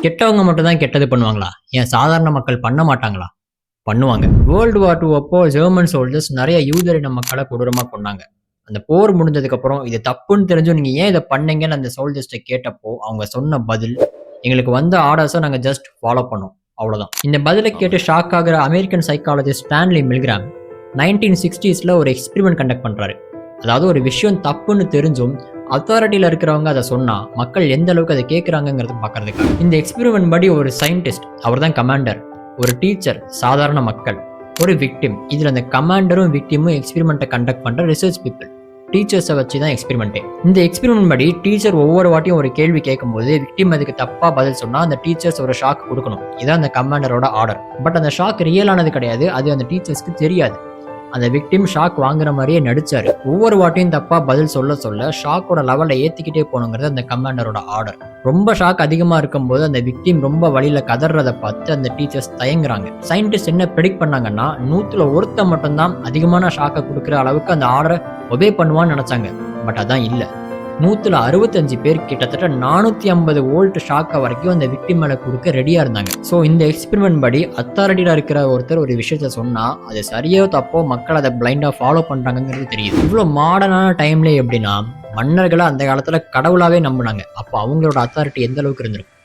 கெட்டவங்க மட்டும் தான் கெட்டது பண்ணுவாங்களா? ஏன் சாதாரண மக்கள் பண்ண மாட்டாங்களா? பண்ணுவாங்க. வேர்ல்டு வார் 2 அப்போ ஜெர்மன் சோல்ஜர்ஸ் நெறைய யூதரின மக்கள கொடூரமா கொன்னாங்க. அந்த போர் முடிஞ்சதுக்கப்புறம் இது தப்புன்னு தெரிஞ்சும் நீங்க ஏன் இத பண்ணீங்கன்னு அந்த சோல்ஜர்ஸ்ட்ட கேட்டப்போ, அவங்க சொன்ன பதில், "எங்களுக்கு வந்த ஆர்டர்ஸ நாங்க ஜஸ்ட் ஃபாலோ பண்ணோம். அவ்வளோதான்." இந்த பதில கேட்டு ஷாக் ஆகுற அமெரிக்கன் சைக்காலஜிஸ்ட் ஸ்டான்லி மில்கிராம் 1960ஸ்ல ஒரு எக்ஸ்பெரிமென்ட் கண்டக்ட் பண்றாரு. அதாவது ஒரு விஷயம் தப்புன்னு தெரிஞ்சும் அத்தாரிட்டியில இருக்கிறவங்க அத சொன்னா மக்கள் எந்த அளவுக்கு அத கேட்கறாங்கங்கிறத பார்க்கறதுக்காக. இந்த எக்ஸ்பெரிமென்ட் படி ஒரு சயின்டிஸ்ட், அவர்தான் கமாண்டர், ஒரு டீச்சர், சாதாரண மக்கள், ஒரு விக்டிம். இதுல அந்த கமாண்டரும் விக்டிமும் எக்ஸ்பெரிமெண்ட்டை கண்டக்ட் பண்ற ரிசர்ச் பீப்பிள். டீச்சர்ஸை வச்சு தான் எக்ஸ்பெரிமெண்ட்டே. இந்த எக்ஸ்பெரிமெண்ட் படி டீச்சர் ஒவ்வொரு வாட்டியும் ஒரு கேள்வி கேட்கும்போது விக்டிம் அதுக்கு தப்பா பதில் சொன்னா அந்த டீச்சர்ஸ் ஒரு ஷாக் கொடுக்கணும். இதான் அந்த கமாண்டரோட ஆர்டர். பட் அந்த ஷாக் ரியலானது கிடையாது. அது அந்த டீச்சர்ஸ்க்கு தெரியாது. அந்த விக்டிம் ஷாக் வாங்குற மாதிரியே நடிச்சாரு. ஒவ்வொரு வாட்டியும் தப்பா பதில் சொல்ல சொல்ல ஷாக்கோட லெவலை ஏத்திக்கிட்டே போகணுங்கிறது அந்த கமாண்டரோட ஆர்டர். ரொம்ப ஷாக் அதிகமா இருக்கும்போது அந்த விக்டிம் ரொம்ப வழியில கதறத பார்த்து அந்த டீச்சர்ஸ் தயங்குறாங்க. சயின்டிஸ்ட் என்ன ப்ரெடிக்ட் பண்ணாங்கன்னா 100ல ஒருத்தன் மட்டும்தான் அதிகமான ஷாக்கை கொடுக்குற அளவுக்கு அந்த ஆர்டரை ஒபே பண்ணுவான்னு நினைச்சாங்க. பட் அதான் இல்ல. 100ல 65 பேர் கிட்டத்தட்ட 450 வோல்ட் ஷாக்க வரைக்கும் அந்த விக்டிம் மேல கொடுக்க ரெடியா இருந்தாங்க. ஸோ இந்த எக்ஸ்பெரிமெண்ட் படி அத்தாரிட்டியில இருக்கிற ஒருத்தர் ஒரு விஷயத்த சொன்னா அது சரியோ தப்போ மக்கள் அதை பிளைண்டா ஃபாலோ பண்றாங்கிறது தெரியுது. இவ்வளோ மாடர்னான டைம்ல எப்படின்னா மன்னர்களை அந்த காலத்துல கடவுளாவே நம்பினாங்க. அப்போ அவங்களோட அத்தாரிட்டி எந்த அளவுக்கு இருந்திருக்கும்?